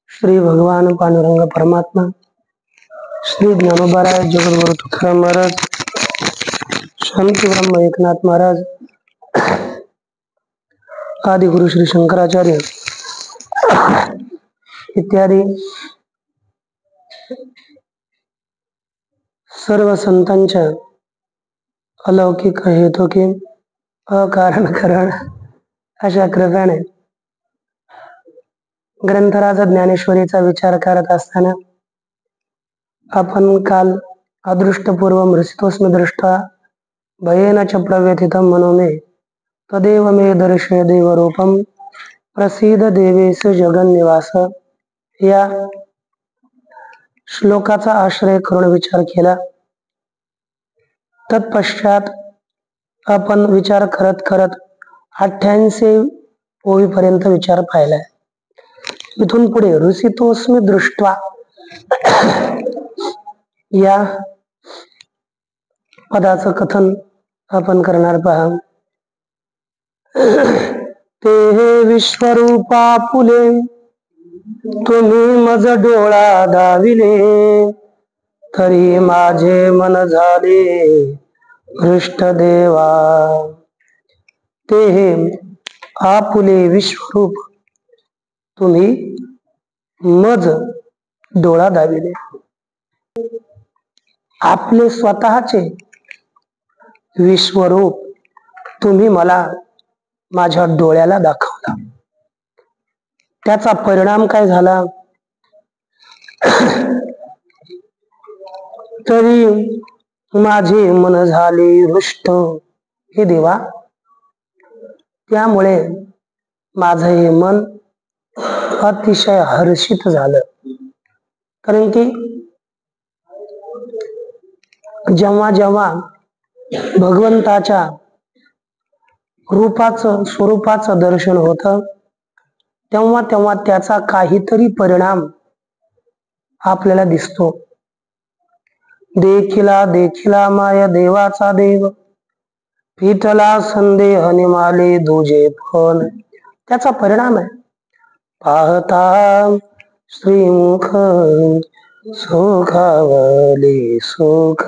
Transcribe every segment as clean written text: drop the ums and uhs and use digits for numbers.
श्री भगवान पांडुरंग परमात्मा, श्री ज्ञानोबाराय जगद्गुरु तुकाराम महाराज, शांती ब्रह्म एकनाथ महाराज, आदि गुरु श्री शंकराचार्य इत्यादी सर्व संतांच्या अलौकिक हेतुके अकारण करण अशा कृपेने ग्रंथराज ज्ञानेश्वरीचा विचार करत असताना आपण काल अदृष्टपूर्व मृषितोस्म दृष्टा भयेन च प्रव्यथितं मनो मे तदेव मे दर्शय देवरूपं प्रसीद देवेश जगन्निवास या श्लोकाचा आश्रय करून विचार केला. तत्पश्चात आपण विचार करत करत 88 ओळीपर्यंत विचार पाहिलाय. इथून पुढे ऋषितोस्मी दृष्ट्वा या पदाचं कथन आपण करणार पहा. ते हे विश्वरूपा फुले तुम्ही मज डोळा दाविले तरी माझे मन झाले हृष्ट देवा. ते हे आपुले विश्वरूप तुम्ही मज डोळा दाविले. आपले स्वतःचे विश्वरूप तुम्ही मला माझ्या डोळ्याला दाखवला. त्याचा परिणाम काय झाला? तरी माझे मन झाले हृष्ट. हे देवा, त्यामुळे माझं हे मन अतिशय हर्षित झालं. कारण की जेव्हा जेव्हा भगवंताच्या रूपाचं स्वरूपाचं दर्शन होतं तेव्हा तेव्हा त्याचा काहीतरी परिणाम आपल्याला दिसतो. देखिला देखिला माया देवाचा देव पिटला संदेह निमाले दुजे फल. त्याचा परिणाम आहे. पाहता श्रीमुख सुखावले सुख.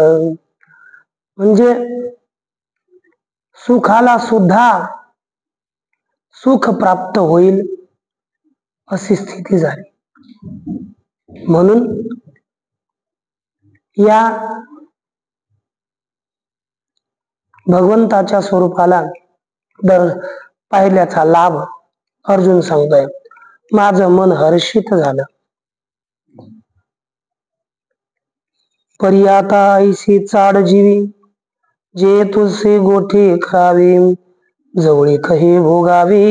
म्हणजे सुखाला सुद्धा सुख प्राप्त होईल अशी स्थिती झाली. म्हणून या भगवंताच्या स्वरूपाला पाहिल्याचा लाभ अर्जुन सांगतोय. माझं मन हर्षित झालं. पर्याता ऐशी चाड जीवी जे तुझे गोठे खावी जवळी कही भोगावी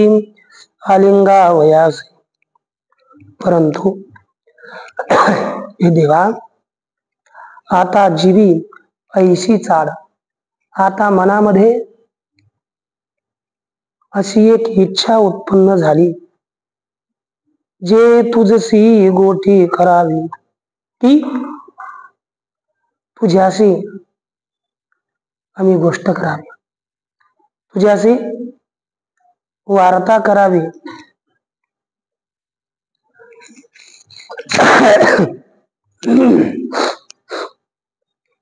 आलिंगा वयास. परंतु हे देवा, आता जीवी ऐशी चाड, आता मनामध्ये अशी एक इच्छा उत्पन्न झाली जे तुझसी गोठी करावी, ती तुझ्याशी आम्ही गोष्ट करावी, तुझ्याशी वार्ता करावी.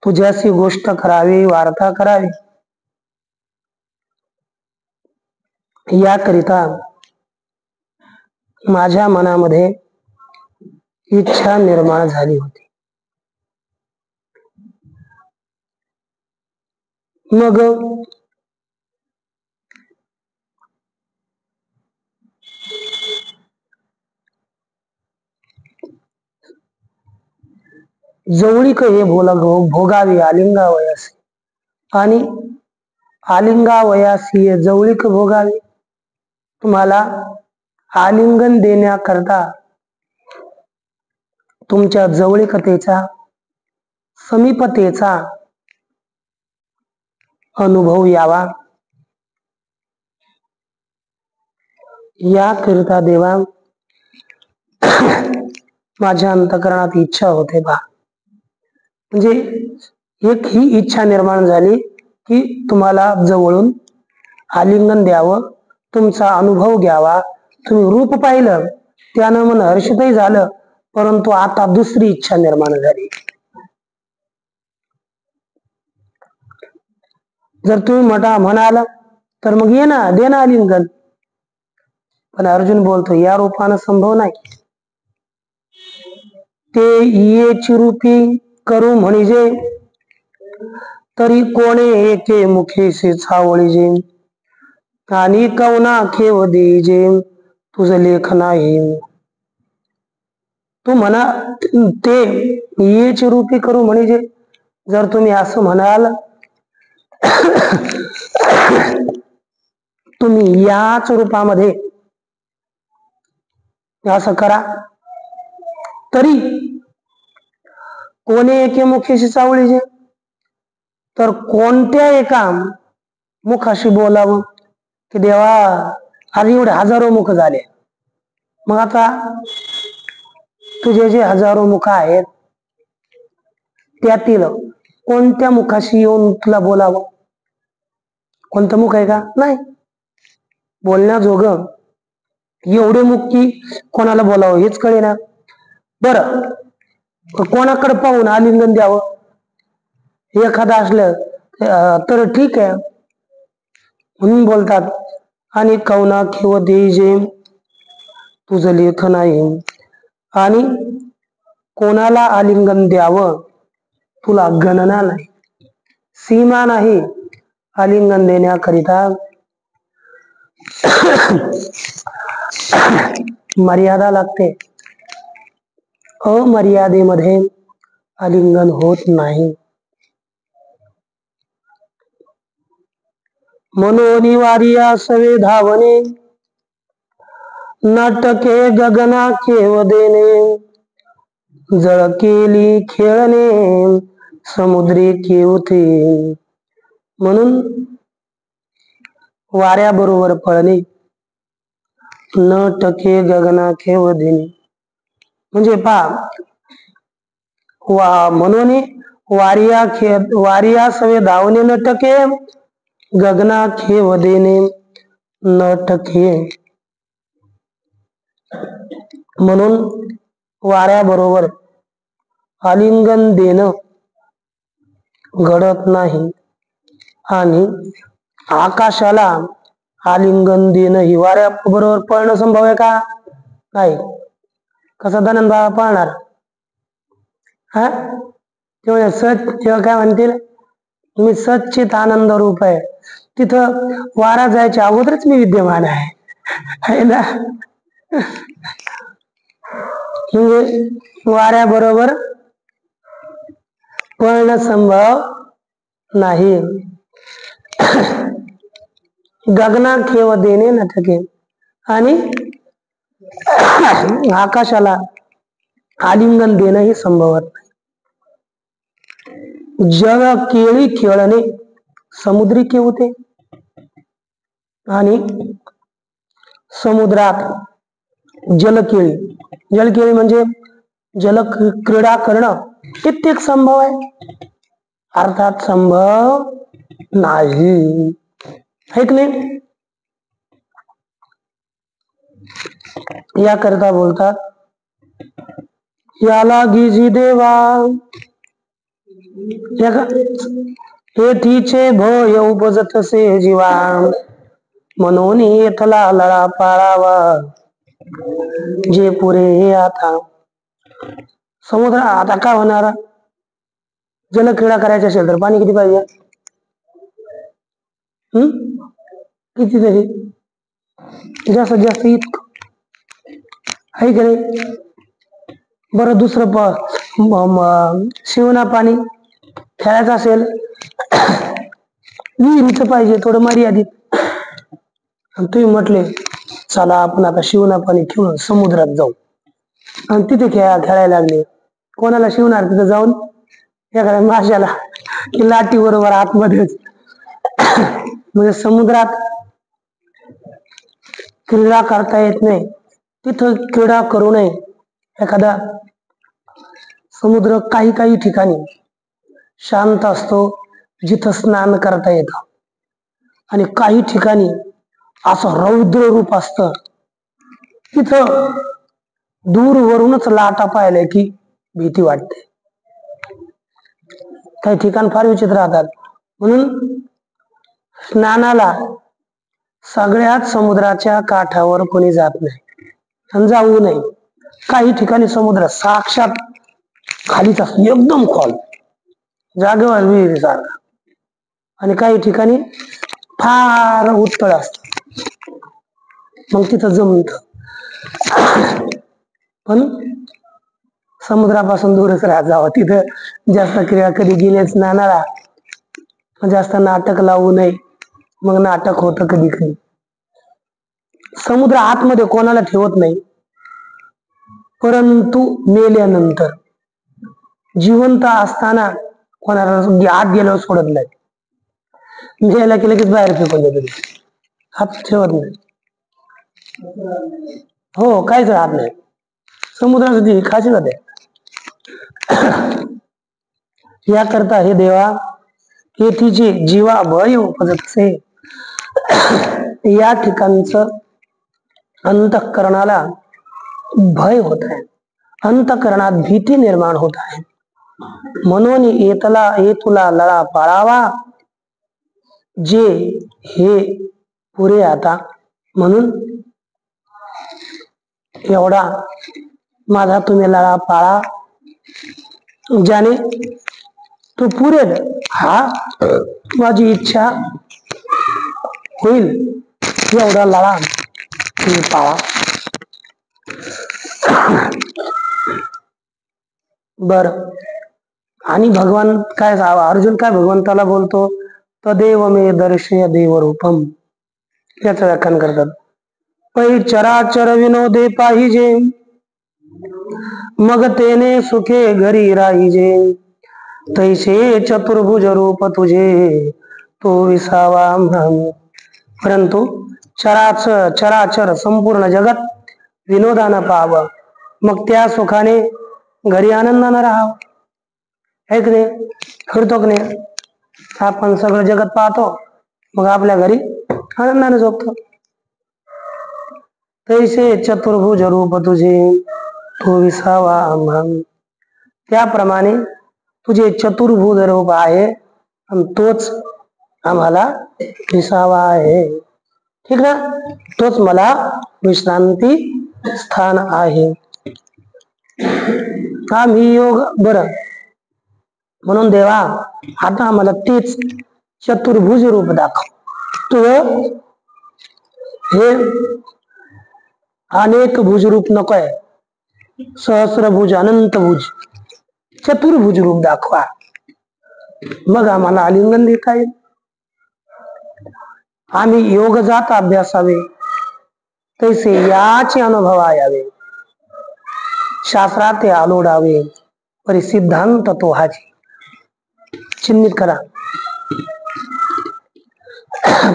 तुझ्याशी गोष्ट करावी, वार्ता करावी, याकरिता माझ्या मनामध्ये इच्छा निर्माण झाली होती. मग जवळीक हे भोगावी आलिंगा वयासी, आणि आलिंगा वयासी जवळीक भोगावी. तुम्हाला आलिंगन देण्याकरता तुमच्या जवळीकतेचा समीपतेचा अनुभव यावा याकरिता देवा माझ्या अंतकरणात इच्छा होते बा. म्हणजे एक ही इच्छा निर्माण झाली की तुम्हाला जवळून आलिंगन द्यावं, तुमचा अनुभव घ्यावा. तुम्ही रूप पाहिलं त्यानं मन हर्षितही झालं, परंतु आता दुसरी इच्छा निर्माण झाली. जर तुम्ही म्हणाल तर मग ये ना, दे ना आलिंगन. पण अर्जुन बोलतो या रूपानं संभव नाही. ते येची रूपी करू म्हणजे तरी कोणे एके मुखेशी चावळीजे आणि कवना खेव देजे तुझ लेख नाही. तू म्हणा ते येची रूपी करू म्हणजे जर तुम्ही असं म्हणाल तुम्ही याच रूपामध्ये असं करा तरी कोणे एके मुखेशी चावळीजे, तर कोणत्या एका मुखाशी बोलावं की देवा आज एवढे हजारो मुख झाले. मग आता तुझे जे हजारो मुख आहेत त्यातील कोणत्या मुखाशी येऊन तुला बोलावं? कोणतं मुख आहे का? नाही. बोलण्याजोगं एवढे मुख की कोणाला बोलावं हेच कळेना. बरं कोणाकडे पाहून आलिंगन द्यावं एखादं असलं तर ठीक आहे म्हणून बोलतात. आणि कवना खेव देजे तुझं लेख नाही. आणि कोणाला आलिंगन द्यावं तुला गणना नाही, सीमा नाही. आलिंगन देण्याकरिता मर्यादा लागते. अमर्यादेमध्ये आलिंगन होत नाही. मनोनी वारिया सवे धावणे नाटके गगना केव देणे जळ केली खेळणे समुद्री केवते. म्हणून वाऱ्याबरोबर पळणे न टके गगना खेव देणे म्हणजे म्हणून वारिया सवे धावणे न टके गगना खेव देणे न टके. म्हणून वाऱ्याबरोबर आलिंगन देणं घडत नाही. आणि आकाशाला आलिंगन देणं ही वाऱ्याबरोबर पळणं संभव आहे का? नाही. कसा धनंद पाळणार? हा तेव्हा तेव्हा काय म्हणतील तुम्ही सच्चित आनंद रूप आहे. तिथं वारा जायच्या अगोदरच मी विद्यमान आहे ना. म्हणजे वाऱ्याबरोबर पळणं संभव नाही. गगना खेव देणे न टके आणि आकाशाला आलिंगन देणं ही संभवत नाही. जग केळी खेळणे समुद्री केवते आणि समुद्रात जलकेळी म्हणजे जल क्रीडा करणं कित्येक संभव आहे. अर्थात संभव नाही. है की नाही? याकरता बोलतात याला गिजी देवा हेठीचे भय उपजतसे जीवा म्हणून येथला लळा पाळावा जे पुरे हे आता. समुद्र आता काय होणार? जलक्रीडा करायची असेल तर पाणी किती पाहिजे? किती तरी जास्तीत जास्त इतकं आहे की नाही. बरं दुसरं शिवना पाणी खेळायचं असेल विहिरीचं पाहिजे थोडं मर्यादित. तुम्ही म्हटले चला आपण आता शिवना पाणी खेळून समुद्रात जाऊ. आणि तिथे खेळायला लागले. कोणाला शिवणार तिथे जाऊन? एखाद्या माशाला की लाटी बरोबर आतमध्येच. म्हणजे समुद्रात क्रीडा करता येत नाही, तिथं क्रीडा करू नये. एखादा समुद्र काही काही ठिकाणी शांत असतो, जिथं स्नान करता येतं, आणि काही ठिकाणी असं रौद्र रूप असतं, तिथं दूरवरूनच लाटा पाहिल्या की भीती वाटते. काही ठिकाण फार विचित्र राहतात. म्हणून स्नानाला सगळ्यात समुद्राच्या काठावर कोणी जात नाही आणि जाऊ नये. काही ठिकाणी समुद्र साक्षात खालीच असतो, एकदम खोल, जागेवर विहिरीसारखा, आणि काही ठिकाणी फार उत्तळ असत, मग तिथं जमत. पण समुद्रापासून दूरच राहत जावं. तिथं जास्त क्रिया कधी गेलेच स्नानाला, जास्त नाटक लावू नये, मग नाटक होतं कधी कधी. समुद्र आतमध्ये कोणाला ठेवत नाही, परंतु मेल्यानंतर, जिवंत असताना कोणाला आत गेल्यावर सोडत नाही. मेला की लगेच बाहेर फेकून देतो, हात ठेवत नाही. हो, काहीच राहत नाही. समुद्राची खासियत आहे. याकरता हे देवा, हे तिचे जीवा भय उपजतसे, या ठिकाणचं अंतःकरणाला भय होत आहे, अंतःकरणात भीती निर्माण होत आहे. म्हणून येतुला लळा पाळावा, जे हे पुरे आता. म्हणून एवढा माझा तुम्ही लळा पाळा, ज्याने तो पुरेल, हा माझी इच्छा होईल, एवढा लळा तुम्ही पाळा. बर, आणि भगवान काय, अर्जुन काय भगवंताला बोलतो? तदेव मे दर्शय देव रूपम. याचं व्याख्यान करतात. पै चराचर विनोदे पाहिजे, मग तेने सुखे घरी राहिजे. तैसे चतुर्भुज रूप तुझे, तो विसावा म्हण. परंतु चराचर संपूर्ण जगत विनोदानं पाहावं, मग त्या सुखाने घरी आनंदानं राहावं. है की नाही? फिरतो की नाही? आपण सगळं जगत पाहतो, मग आपल्या घरी आनंदाने झोपतो. तैसे चतुर्भुज रूप तुझे, तो विसावा म्हण. त्याप्रमाणे तुझे चतुर्भुज रूप आहे, आणि तोच आम्हाला विसावा आहे. ठीक ना? तोच मला विश्रांती स्थान आहे. आम्ही योग, बरं, म्हणून देवा आता आम्हाला तेच चतुर्भुज रूप दाखव. तुझं हे अनेक भुज रूप नकोय, सहस्रभुज, अनंत भुज, चतुर्भुज रूप दाखवा, मग आम्हाला आलिंगन देता येईल. आम्ही योग जात अभ्यासावे, तैसे याचे अनुभवा यावे. शास्त्रात आलोडावे, परिसिद्धांत तो हाची. चिन्हित करा.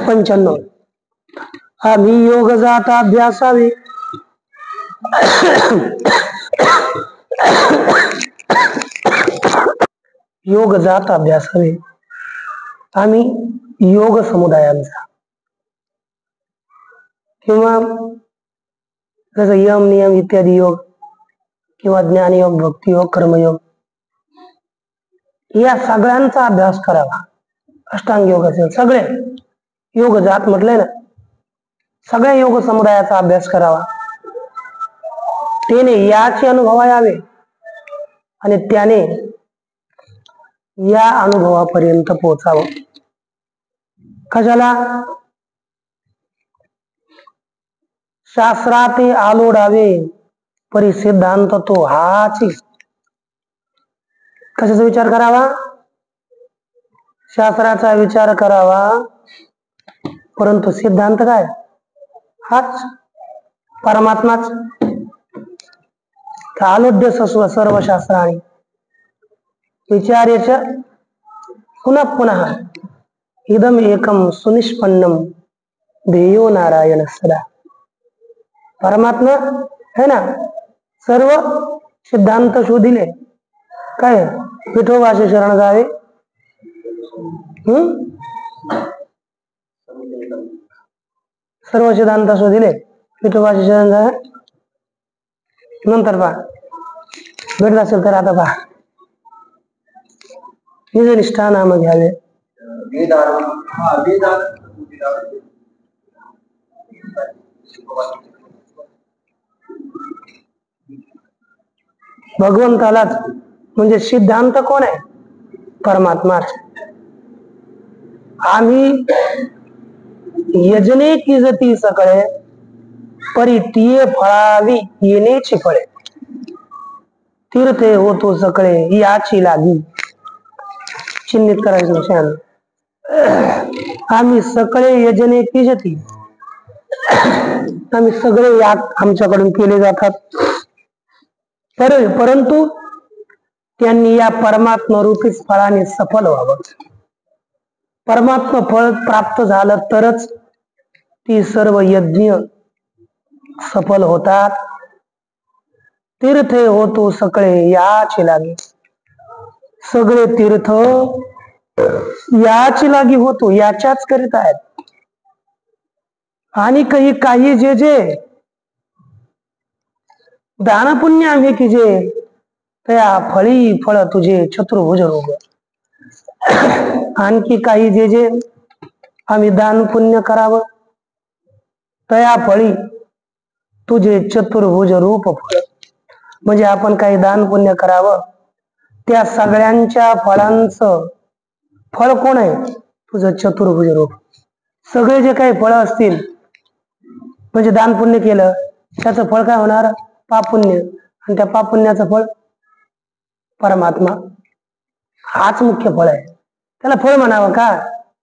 95. आम्ही योग जात अभ्यासावे, योग जात अभ्यासावे. आम्ही योग समुदायांचा, किंवा जसं यम नियम इत्यादी योग, किंवा ज्ञानयोग, भक्तियोग, कर्मयोग, या सगळ्यांचा अभ्यास करावा. अष्टांग योग असेल, सगळे योग जात म्हटलंय ना, सगळ्या योग समुदायाचा अभ्यास करावा. त्याने याचे अनुभव यावे, आणि त्याने या अनुभवापर्यंत पोहोचावं. कशाला? शास्त्रात आलोडावे, परिसिद्धांत तो हाची. कशाचा विचार करावा? शास्त्राचा विचार करावा, परंतु सिद्धांत काय? हाच. परमात्माच आलोड्य सस्व सर्व शास्त्राणी विचार्यच पुनः पुनः इदम एकम सुनिष्पन्नम ध्येयो नारायण सदा. परमात्मा है ना, सर्व सिद्धांत शोधिले काय विठोबाचे शरण जावे. सर्व सिद्धांत शोधिले विठोबाचे शरण जावे. नंतर पहा भेटत असेल तर आता पहा निजनिष्ठा नाम घ्यावे. भगवंतालाच म्हणजे सिद्धांत कोण आहे? परमात्माच. आम्ही यजने किजती सकळे परितीये फळावी येण्याची फळे तीर्थे होतो सकळे याची लागी. चिन्हित करायचं विषयानं आम्ही सकळे यजने किजती, आम्ही सगळे याग आमच्याकडून केले जातात, परंतु त्यांनी या परमात्मा रूपीच फळाने सफल व्हावं. परमात्मा फळ प्राप्त झालं तरच ती सर्व यज्ञ सफल होतात. तीर्थे होतो सकळे याची लागी. सगळे तीर्थ याची लागी होतो, याच्याच करीत आहेत. आणि काही जे जे दानपुण्य आम्ही की जे त्या फळी फळ तुझे चतुर्भुज रोग. आणखी काही जे जे आम्ही दान पुण्य करावं तया फळी तुझे चतुर्भुज रूप फळ. म्हणजे आपण काही दान पुण्य करावं त्या सगळ्यांच्या फळांचं फळ कोण आहे? तुझं चतुर्भुज रूप. सगळे जे काही फळ असतील म्हणजे दान पुण्य केलं त्याचं फळ काय होणार? पापुण्य. आणि त्या पापुण्याचं फळ परमात्मा. हाच मुख्य फळ आहे. त्याला फळ म्हणावं का?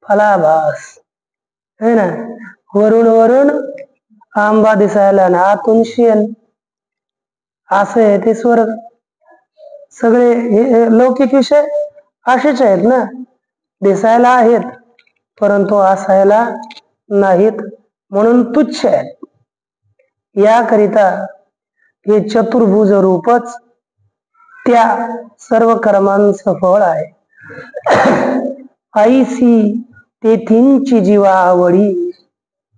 फलाभास है ना. वरून वरून आंबा दिसायला ना आतून शेण, असं आहे ते स्वर्ग. सगळे हे लौकिक विषय असेच आहेत ना, दिसायला आहेत परंतु असायला नाहीत, म्हणून तुच्छ आहेत. याकरिता हे चतुर्भुज रूपच त्या सर्व कर्मांचं फळ आहे. ऐसी तेथींची जीवा आवडी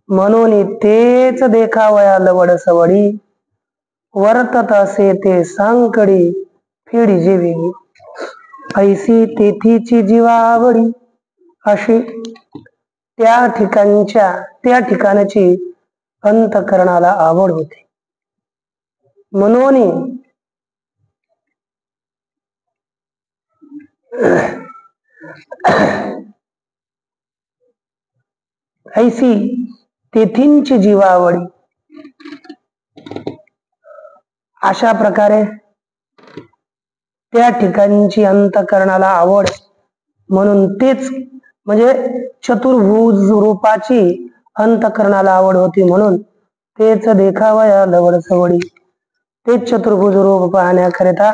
म्हणून तेच देखावया लवड सवडी वर्तत असे ते सांकडी फेडी जे वेगळी. ऐसी तेथीची जीवा आवडी अशी त्या ठिकाणची अंतकरणाला आवड होते. म्हणून ऐसी तेथींची जीवावडी. अशा प्रकारे त्या ठिकाणची अंतकरणाला आवड म्हणून तेच म्हणजे चतुर्भुज रूपाची अंतकरणाला आवड होती म्हणून तेच देखावया लवड सवडी. तेच चतुर्भुज रूप पाहण्याकरिता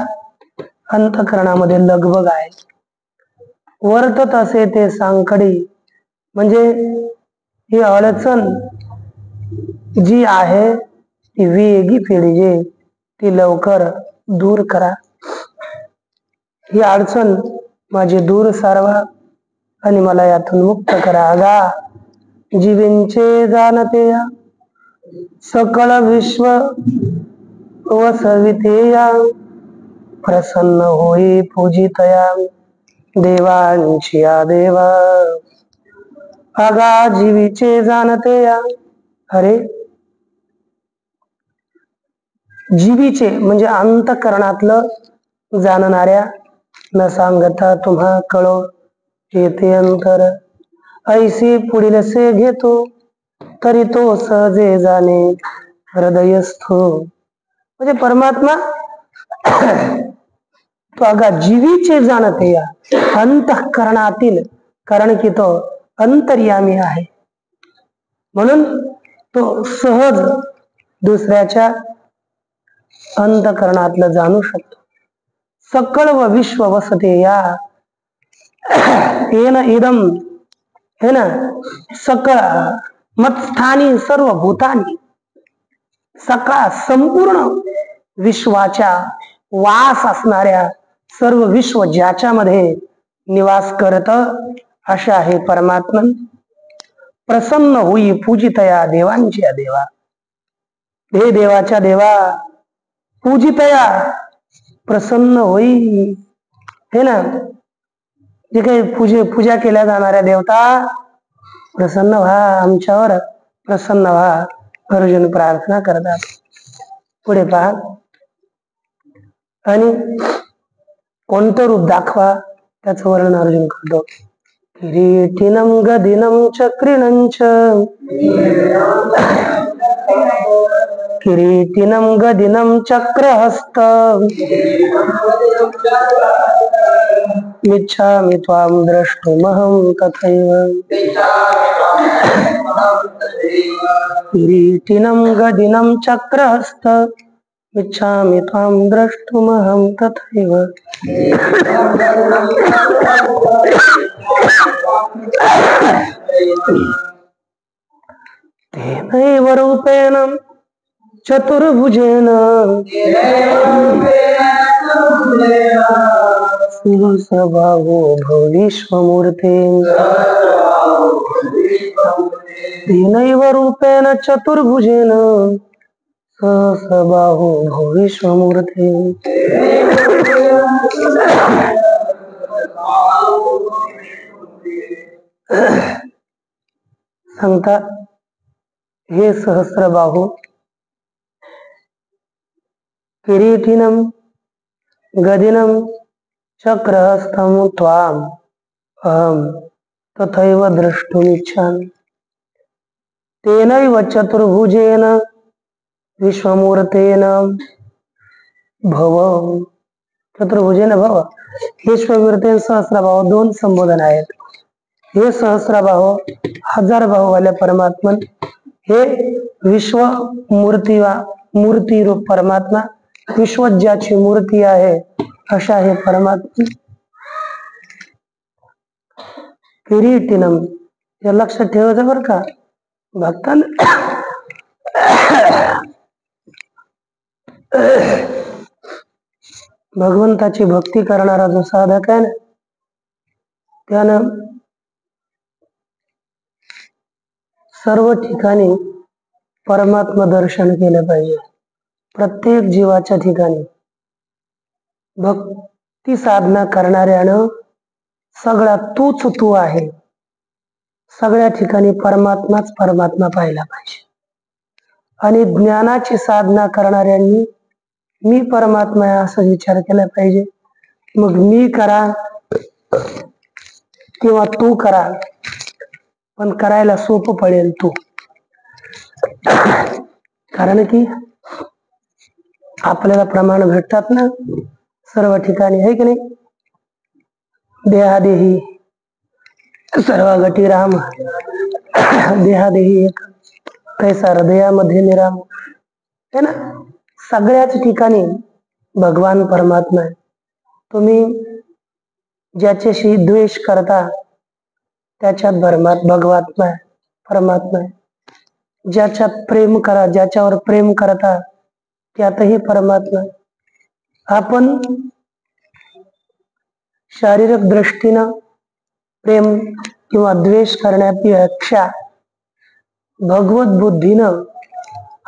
अंतकरणामध्ये लगबग आहे. वर्तत असे ते सांकडी म्हणजे ही अडचण जी आहे ती वेगी फेडीजे, ती लवकर दूर करा. ही अडचण माझी दूर सारवा आणि मला यातून मुक्त करा. अगा जीवेंचे जाणते या सकळ विश्व वसवितेया प्रसन्न होई पूजितया देवांची या देवा. अगा जीवीचे जाणते या. अरे जीवीचे म्हणजे अंतकरणातलं जाणणाऱ्या न सांगता तुम्हा कळो येते अंतर. ऐसी पुढील से घेतो तरी तो सहजे जाणे हृदयस्थो. म्हणजे परमात्मा तो अगा जीवीचे जाणते या अंतःकरणातील, कारण की तो अंतर्यामी आहे म्हणून तो सहज दुसऱ्याच्या अंतकरणातलं जाणू शकतो. सकळ व विश्व वसते या येन इदम है ना सकळ मत्स्थानी सर्व भूतानी. सकाळ संपूर्ण विश्वाच्या वास असणाऱ्या सर्व विश्व ज्याच्यामध्ये निवास करत अशा हे परमात्मन प्रसन्न होई पूजितया देवांच्या देवा. हे देवाच्या देवा पूजितया प्रसन्न होई. हे ना जे काही पूजा केल्या जाणाऱ्या देवता प्रसन्न व्हा, आमच्यावर प्रसन्न व्हा, अर्जुन प्रार्थना करतात. पुढे पहा, आणि कोणतं रूप दाखवा त्याचं वर्णन अर्जुन करतो. किरीटिनम गदिनम चक्रिणंच किरीटिनम गदिनम चक्रहस्त मिच्छामि त्वां द्रष्टुमहं तथैव. किरीटिनं गदिनं चक्रहस्त मिच्छामि त्वां द्रष्टुमहं तथैव. तेनैव रूपेण चतुर्भुजेन सहस्रबाहो भव विश्वमूर्ते. तेनैव रूपेण चतुर्भुजेन सहस्रबाहो भव विश्वमूर्ते. सांगता हे सहस्रबाहो किरीटिनम गदिनम चक्रहस्तं त्वाम अहम तथैव द्रष्टुमिच्छामि. तेनैव चतुर्भुजेन विश्वमूर्तेन भव. चतुर्भुजेन भव. विश्वमूर्तेन सहस्रबाहो दोन संबोधन आहेत. हे सहस्रबाहो हजार बाहुवाल्या परमात्मन, हे विश्व मूर्ती रूप परमात्मा, विश्व ज्याची मूर्ती आहे अशा हे परमात्मा. किरीटिनम हे लक्षात ठेवायचं बरं का भक्तांना. भगवंताची भक्ती करणारा जो साधक आहे ना त्यानं सर्व ठिकाणी परमात्मा दर्शन केलं पाहिजे. प्रत्येक जीवाच्या ठिकाणी भक्ती साधना करणाऱ्यानं सगळा तूच तू आहे. सगळ्या ठिकाणी परमात्माच परमात्मा पाहिला पाहिजे. आणि ज्ञानाची साधना करणाऱ्यांनी मी परमात्मा आहे असा विचार केला पाहिजे. मग मी करा किंवा तू करा, पण करायला सोपं पडेल तू. कारण की आपल्याला प्रमाण भेटतात ना सर्व ठिकाणी, आहे की नाही. देहादेही सर्व गती राम, देहादेही एक कैसा हृदयामध्ये निराम. है ना. सगळ्याच ठिकाणी भगवान परमात्मा आहे. तुम्ही ज्याच्याशी द्वेष करता त्याच्यात भगवात्मा आहे, परमात्मा आहे. ज्याच्यात प्रेम करा, ज्याच्यावर प्रेम करता त्यातही परमात्मा आहे. आपण शारीरिक दृष्टीनं प्रेम किंवा द्वेष करण्यापेक्षा भगवत बुद्धीनं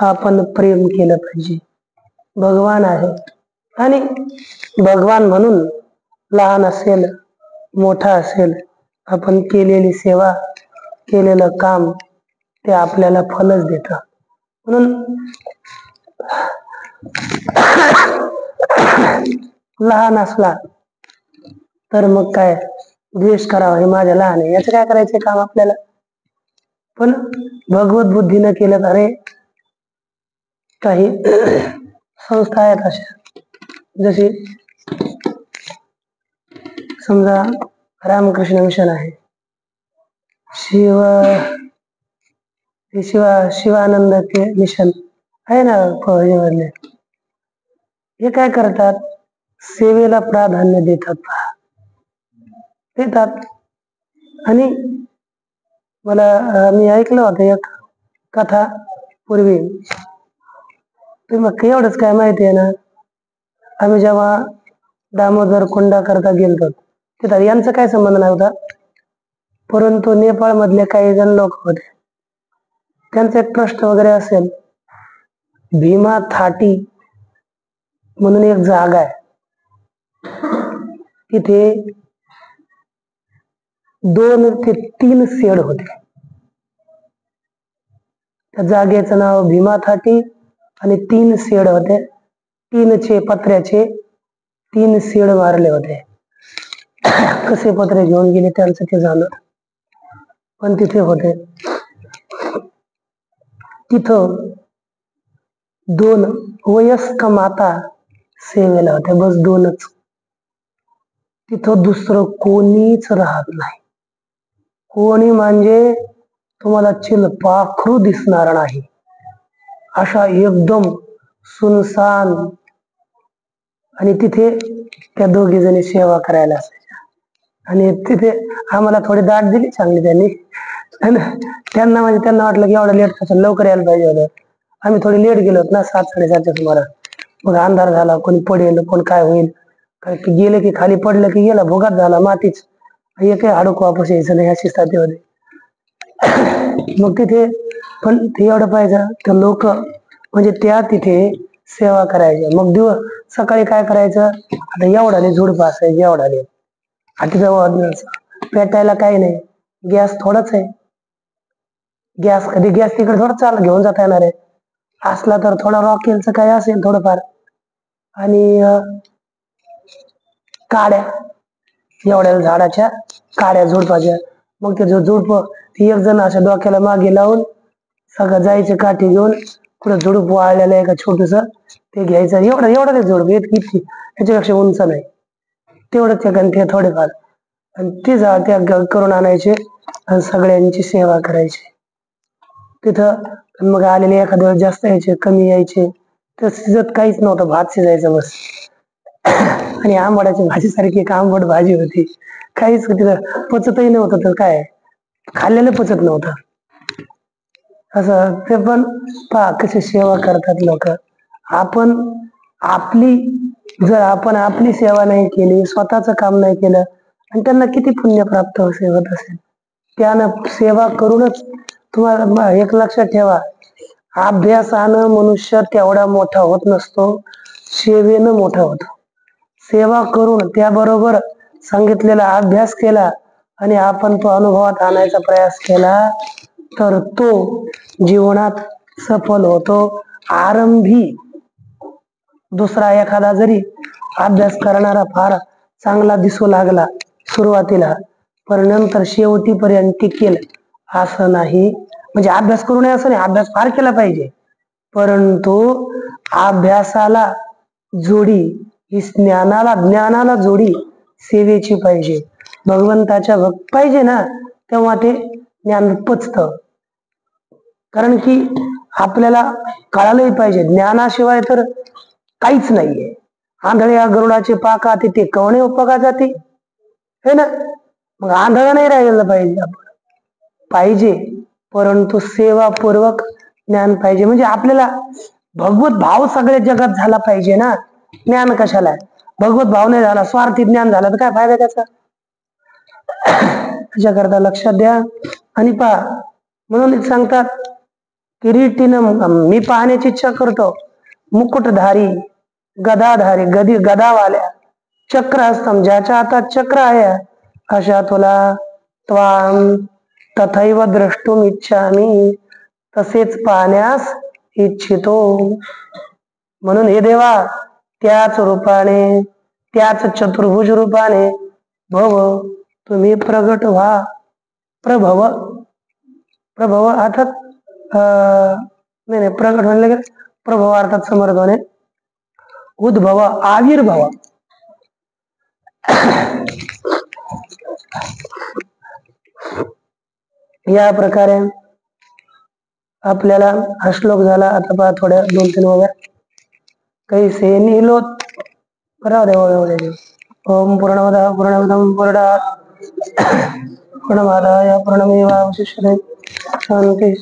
आपण प्रेम केलं पाहिजे. भगवान आहे आणि भगवान म्हणून लहान असेल मोठा असेल आपण केलेली सेवा केलेलं काम ते आपल्याला फलच देतं. म्हणून लहान असला तर मग काय द्वेष करावा, हे माझ्या लहान आहे याचं काय करायचं काम आपल्याला. पण भगवत बुद्धीनं केलं तर अरे काही संस्था आहेत अशा, जशी समजा रामकृष्ण मिशन आहे, शिवानंद मिशन आहे ना फौजेमधले. हे काय करतात, सेवेला प्राधान्य देतात. आणि मला मी ऐकलं होतं एक कथा पूर्वी. तुम्ही एवढंच काय माहिती आहे ना, आम्ही जेव्हा दामोदर कुंडा करता गेलतो तिथं यांचा काय संबंध नव्हता, परंतु नेपाळ मधले काही जण लोक होते, त्यांचा एक ट्रस्ट वगैरे असेल. भीमा थाटी म्हणून एक जागा आहे, तिथे 2 ते 3 शेड होते. त्या जागेचं नाव भीमा थाटी आणि 3 शेड होते. 3 पत्र्याचे 3 शेड मारले होते. कसे पत्रे घेऊन गेले त्यांचं ते झालं, पण तिथे होते. तिथं 2 वयस्क माता सेवेला होत्या, बस 2च. तिथं दुसरं कोणीच राहत नाही. कोणी म्हणजे तुम्हाला चिलपाखरू दिसणार नाही, अशा एकदम सुनसान. आणि तिथे त्या 2घी जणी सेवा करायला असायच्या. आणि तिथे आम्हाला थोडी दाट दिली चांगली त्यांनी. त्यांना वाटलं की एवढं लेट कसं, लवकर यायला पाहिजे होतं. आम्ही थोडी लेट गेलो ना, 7-7:30च्या सुमारास. मग अंधार झाला, कोणी पडेल, कोण काय होईल, काय गेले की खाली पडलं की गेला, भोगात झाला मातीच. हे काही हाडूक वापस यायचं नाही, अशी स्थिती होती. मग तिथे पण ते एवढं पाहिजे, तर लोक म्हणजे त्या तिथे सेवा करायच्या. मग सकाळी काय करायचं, आता एवढाले झुडप असायचे, एवढाले. आता पेटायला काही नाही, गॅस थोडाच आहे. गॅस तिकडे थोडा घेऊन जाता येणार आहे. असला तर थोडा रॉकेलचं काही असेल थोडंफार. आणि काड्या, एवढ्या झाडाच्या काड्या झुडपाच्या. मग ते झुडप एक जण अशा डोक्याला मागे लावून सगळं जायचे काठी घेऊन, कुठं झुडूप वाळलेलं आहे का छोटस ते घ्यायचं. एवढं ते झुडूप इतकी त्याच्यापेक्षा उंच नाही, तेवढंच ते थोडेफार. आणि ते झाड त्या करून आणायचे आणि सगळ्यांची सेवा करायची तिथं. मग आलेले एखाद्या वेळेस जास्त यायचे, कमी यायचे, तर शिजत काहीच नव्हतं, भात शिजायचं बस. आणि आंबाड्याची भाजी सारखी एक आंबट भाजी होती, काहीच तिथं पचतही नव्हतं. तर काय खाल्लेलं पचत नव्हतं असं. ते पण पहा कशी सेवा करतात लोक. जर आपण आपली सेवा नाही केली, स्वतःच काम नाही केलं, आणि त्यांना किती पुण्य प्राप्त होत असेल. त्यानं सेवा करूनच, तुम्हाला एक लक्षात ठेवा, अभ्यासानं मनुष्य तेवढा मोठा होत नसतो, सेवेनं मोठा होतो. सेवा करून त्याबरोबर सांगितलेला अभ्यास केला आणि आपण तो अनुभवात आणायचा प्रयास केला, तर तो जीवनात सफल होतो. आरंभी दुसरा एखादा जरी अभ्यास करणारा फार चांगला दिसू लागला सुरुवातीला, पण नंतर शेवटीपर्यंत टिकेल असं नाही. म्हणजे अभ्यास करू नये असं नाही, अभ्यास फार केला पाहिजे, परंतु अभ्यासाला जोडी ही ज्ञानाला जोडी सेवेची पाहिजे. भगवंताच्या भक्त पाहिजे ना, तेव्हा ते ज्ञान पचतं. कारण की आपल्याला कळालंही पाहिजे, ज्ञानाशिवाय तर काहीच नाहीये. आंधळ्या गरुडाचे पाका तिथे कवणे उपका जाते, है ना. मग आंधळ नाही राहिलेलं पाहिजे आपण, पाहिजे, परंतु सेवापूर्वक ज्ञान पाहिजे. म्हणजे आपल्याला भगवत भाव सगळ्या जगात झाला पाहिजे ना. ज्ञान कशाला आहे, भगवत भाव नाही झाला, स्वार्थी ज्ञान झालं तर काय फायदा त्याचा. त्याच्याकरता लक्षात द्या. आणि पहा, म्हणून सांगतात किरीटीनं मी पाहण्याची इच्छा करतो, मुकुटधारी गदाधारी गदावाल्या चक्र हस्तम, ज्याच्या हातात चक्र आहे, अशा तुला त्वाम तथैव द्रष्टुम इच्छामी, तसेच पाहण्यास इच्छितो. म्हणून हे देवा, त्याच रूपाने, त्याच चतुर्भुज रूपाने भव तुम्ही प्रगट व्हा. प्रभव अर्थात नाही, प्रगट म्हणले की प्रभव अर्थात समर्थ होणे, उद्भव आविर्भव. या प्रकारे आपल्याला हा श्लोक झाला. आता पहा थोड्या 2-3 ओव्या. कैसे निलोत एवढे. ओम पूर्णमदः पूर्णमिदं पूर्णात् पूर्णमादाय पूर्णमेवावशिष्यते. शांती